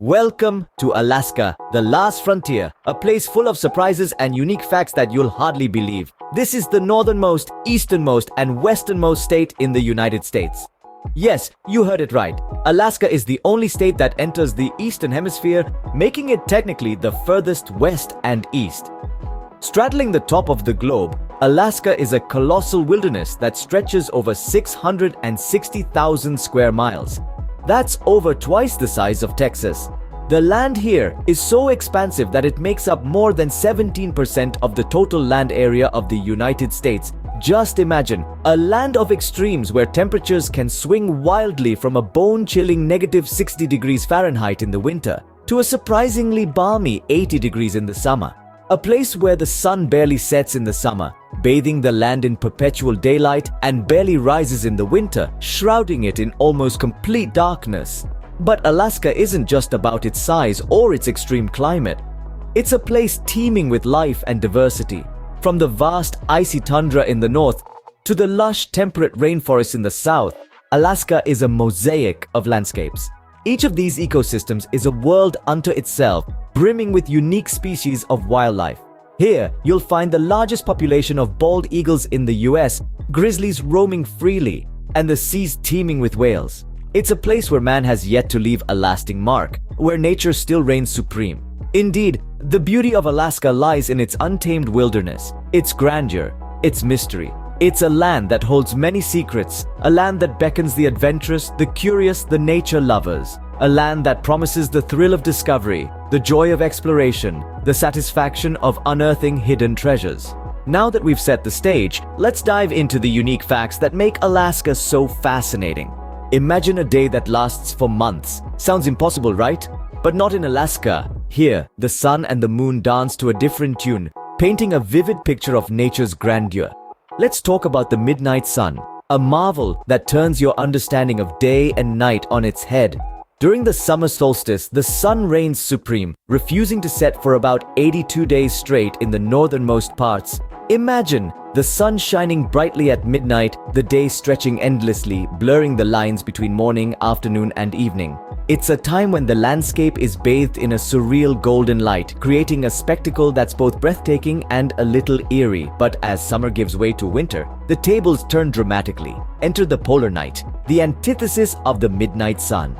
Welcome to Alaska, the last frontier, a place full of surprises and unique facts that you'll hardly believe. This is the northernmost, easternmost, and westernmost state in the United States. Yes, you heard it right. Alaska is the only state that enters the eastern hemisphere, making it technically the furthest west and east. Straddling the top of the globe, Alaska is a colossal wilderness that stretches over 660,000 square miles. That's over twice the size of Texas. The land here is so expansive that it makes up more than 17% of the total land area of the United States. Just imagine, a land of extremes where temperatures can swing wildly from a bone-chilling -60 degrees Fahrenheit in the winter to a surprisingly balmy 80 degrees in the summer. A place where the sun barely sets in the summer, bathing the land in perpetual daylight, and barely rises in the winter, shrouding it in almost complete darkness. But Alaska isn't just about its size or its extreme climate. It's a place teeming with life and diversity. From the vast icy tundra in the north to the lush temperate rainforests in the south, Alaska is a mosaic of landscapes. Each of these ecosystems is a world unto itself, brimming with unique species of wildlife. Here, you'll find the largest population of bald eagles in the US, grizzlies roaming freely, and the seas teeming with whales. It's a place where man has yet to leave a lasting mark, where nature still reigns supreme. Indeed, the beauty of Alaska lies in its untamed wilderness, its grandeur, its mystery. It's a land that holds many secrets, a land that beckons the adventurous, the curious, the nature lovers. A land that promises the thrill of discovery, the joy of exploration, the satisfaction of unearthing hidden treasures. Now that we've set the stage, let's dive into the unique facts that make Alaska so fascinating. Imagine a day that lasts for months. Sounds impossible, right? But not in Alaska. Here, the sun and the moon dance to a different tune, painting a vivid picture of nature's grandeur. Let's talk about the midnight sun, a marvel that turns your understanding of day and night on its head. During the summer solstice, the sun reigns supreme, refusing to set for about 82 days straight in the northernmost parts. Imagine the sun shining brightly at midnight, the day stretching endlessly, blurring the lines between morning, afternoon, and evening. It's a time when the landscape is bathed in a surreal golden light, creating a spectacle that's both breathtaking and a little eerie. But as summer gives way to winter, the tables turn dramatically. Enter the polar night, the antithesis of the midnight sun.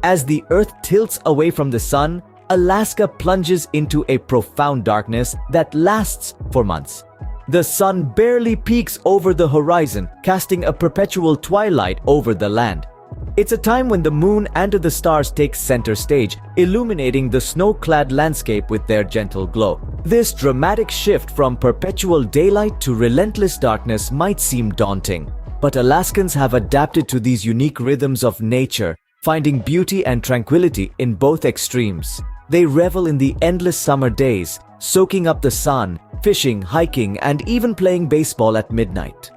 As the Earth tilts away from the sun, Alaska plunges into a profound darkness that lasts for months. The sun barely peeks over the horizon, casting a perpetual twilight over the land. It's a time when the moon and the stars take center stage, illuminating the snow-clad landscape with their gentle glow. This dramatic shift from perpetual daylight to relentless darkness might seem daunting, but Alaskans have adapted to these unique rhythms of nature, finding beauty and tranquility in both extremes. They revel in the endless summer days, soaking up the sun, fishing, hiking, and even playing baseball at midnight.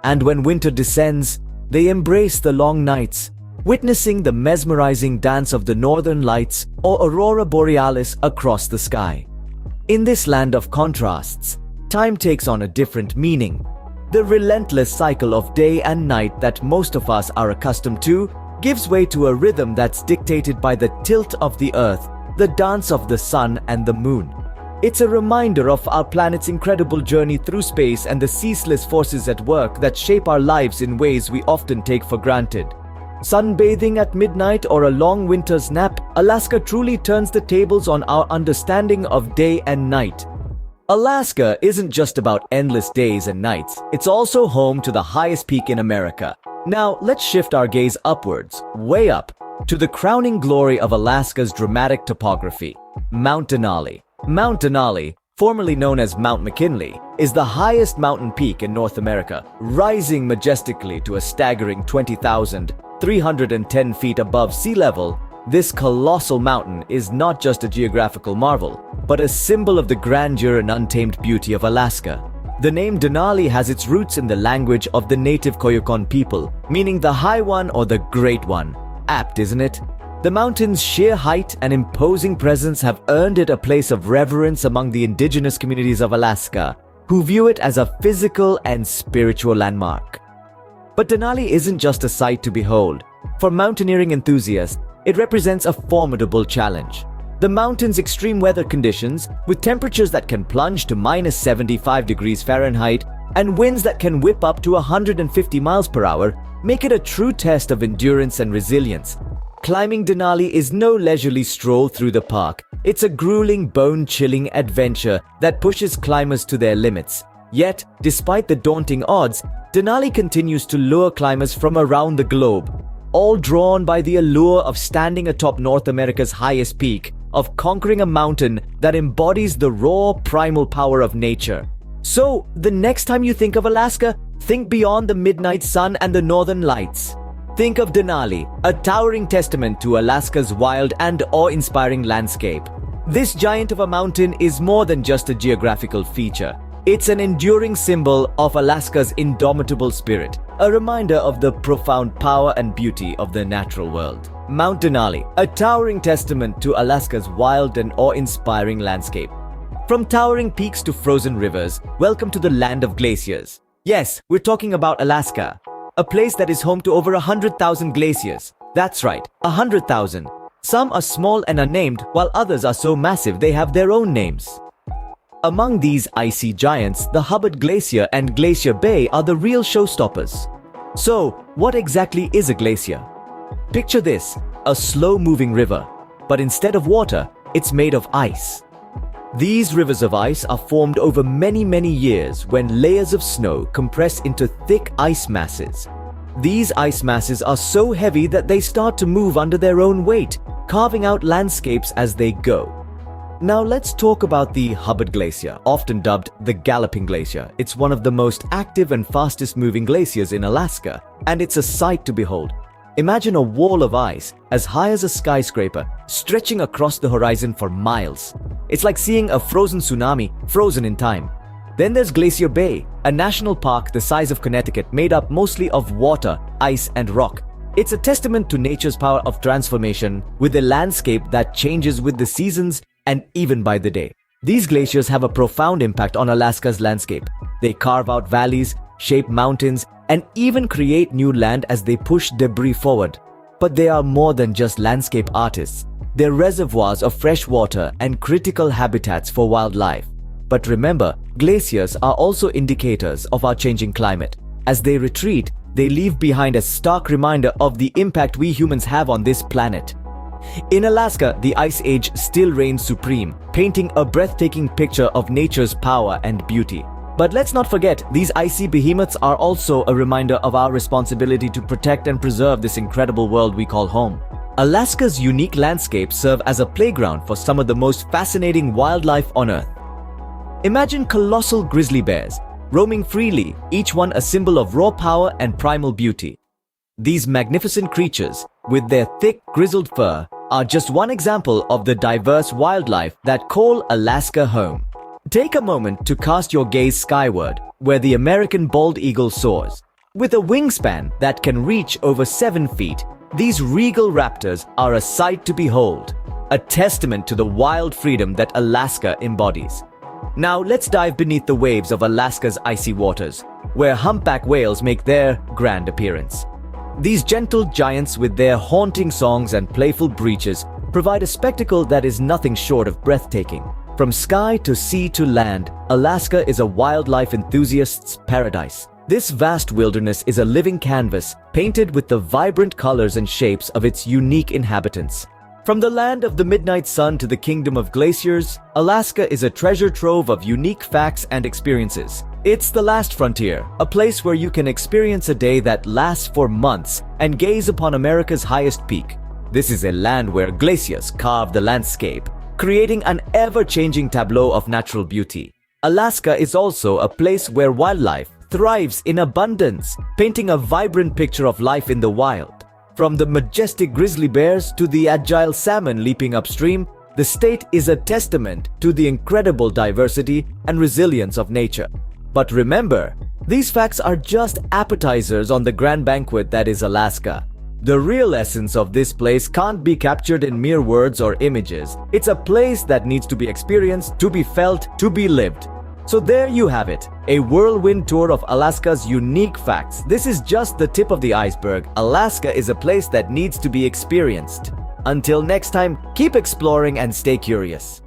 And when winter descends, they embrace the long nights, witnessing the mesmerizing dance of the northern lights or aurora borealis across the sky. In this land of contrasts, time takes on a different meaning. The relentless cycle of day and night that most of us are accustomed to gives way to a rhythm that's dictated by the tilt of the earth, the dance of the sun and the moon. It's a reminder of our planet's incredible journey through space and the ceaseless forces at work that shape our lives in ways we often take for granted. Sunbathing at midnight or a long winter's nap, Alaska truly turns the tables on our understanding of day and night. Alaska isn't just about endless days and nights, it's also home to the highest peak in America. Now, let's shift our gaze upwards, way up, to the crowning glory of Alaska's dramatic topography, Mount Denali. Mount Denali, formerly known as Mount McKinley, is the highest mountain peak in North America, rising majestically to a staggering 20,310 feet above sea level. This colossal mountain is not just a geographical marvel, but a symbol of the grandeur and untamed beauty of Alaska. The name Denali has its roots in the language of the native Koyukon people, meaning the High One or the Great One. Apt, isn't it? The mountain's sheer height and imposing presence have earned it a place of reverence among the indigenous communities of Alaska, who view it as a physical and spiritual landmark. But Denali isn't just a sight to behold. For mountaineering enthusiasts, it represents a formidable challenge. The mountain's extreme weather conditions, with temperatures that can plunge to minus 75 degrees Fahrenheit and winds that can whip up to 150 miles per hour, make it a true test of endurance and resilience. Climbing Denali is no leisurely stroll through the park. It's a grueling, bone-chilling adventure that pushes climbers to their limits. Yet, despite the daunting odds, Denali continues to lure climbers from around the globe, all drawn by the allure of standing atop North America's highest peak, of conquering a mountain that embodies the raw, primal power of nature. So, the next time you think of Alaska, think beyond the midnight sun and the northern lights. Think of Denali, a towering testament to Alaska's wild and awe-inspiring landscape. This giant of a mountain is more than just a geographical feature. It's an enduring symbol of Alaska's indomitable spirit, a reminder of the profound power and beauty of the natural world. Mount Denali, a towering testament to Alaska's wild and awe-inspiring landscape. From towering peaks to frozen rivers, welcome to the land of glaciers. Yes, we're talking about Alaska, a place that is home to over 100,000 glaciers. That's right, 100,000. Some are small and unnamed, while others are so massive they have their own names. Among these icy giants, the Hubbard Glacier and Glacier Bay are the real showstoppers. So, what exactly is a glacier? Picture this, a slow-moving river, but instead of water, it's made of ice. These rivers of ice are formed over many years when layers of snow compress into thick ice masses. These ice masses are so heavy that they start to move under their own weight, carving out landscapes as they go. Now let's talk about the Hubbard Glacier, often dubbed the Galloping Glacier. It's one of the most active and fastest moving glaciers in Alaska, and it's a sight to behold. Imagine a wall of ice as high as a skyscraper, stretching across the horizon for miles. It's like seeing a frozen tsunami, frozen in time. Then there's Glacier Bay, a national park the size of Connecticut made up mostly of water, ice, and rock. It's a testament to nature's power of transformation, with a landscape that changes with the seasons and even by the day. These glaciers have a profound impact on Alaska's landscape. They carve out valleys, shape mountains, and even create new land as they push debris forward. But they are more than just landscape artists. They're reservoirs of fresh water and critical habitats for wildlife. But remember, glaciers are also indicators of our changing climate. As they retreat, they leave behind a stark reminder of the impact we humans have on this planet. In Alaska, the Ice Age still reigns supreme, painting a breathtaking picture of nature's power and beauty. But let's not forget, these icy behemoths are also a reminder of our responsibility to protect and preserve this incredible world we call home. Alaska's unique landscapes serve as a playground for some of the most fascinating wildlife on Earth. Imagine colossal grizzly bears, roaming freely, each one a symbol of raw power and primal beauty. These magnificent creatures, with their thick, grizzled fur, are just one example of the diverse wildlife that call Alaska home. Take a moment to cast your gaze skyward, where the American bald eagle soars. With a wingspan that can reach over 7 feet, these regal raptors are a sight to behold, a testament to the wild freedom that Alaska embodies. Now let's dive beneath the waves of Alaska's icy waters, where humpback whales make their grand appearance. These gentle giants with their haunting songs and playful breaches provide a spectacle that is nothing short of breathtaking. From sky to sea to land, Alaska is a wildlife enthusiast's paradise. This vast wilderness is a living canvas, painted with the vibrant colors and shapes of its unique inhabitants. From the land of the midnight sun to the kingdom of glaciers, Alaska is a treasure trove of unique facts and experiences. It's the last frontier, a place where you can experience a day that lasts for months and gaze upon America's highest peak. This is a land where glaciers carve the landscape, creating an ever-changing tableau of natural beauty. Alaska is also a place where wildlife thrives in abundance, painting a vibrant picture of life in the wild. From the majestic grizzly bears to the agile salmon leaping upstream, the state is a testament to the incredible diversity and resilience of nature. But remember, these facts are just appetizers on the grand banquet that is Alaska. The real essence of this place can't be captured in mere words or images. It's a place that needs to be experienced, to be felt, to be lived. So there you have it, a whirlwind tour of Alaska's unique facts. This is just the tip of the iceberg. Alaska is a place that needs to be experienced. Until next time, keep exploring and stay curious.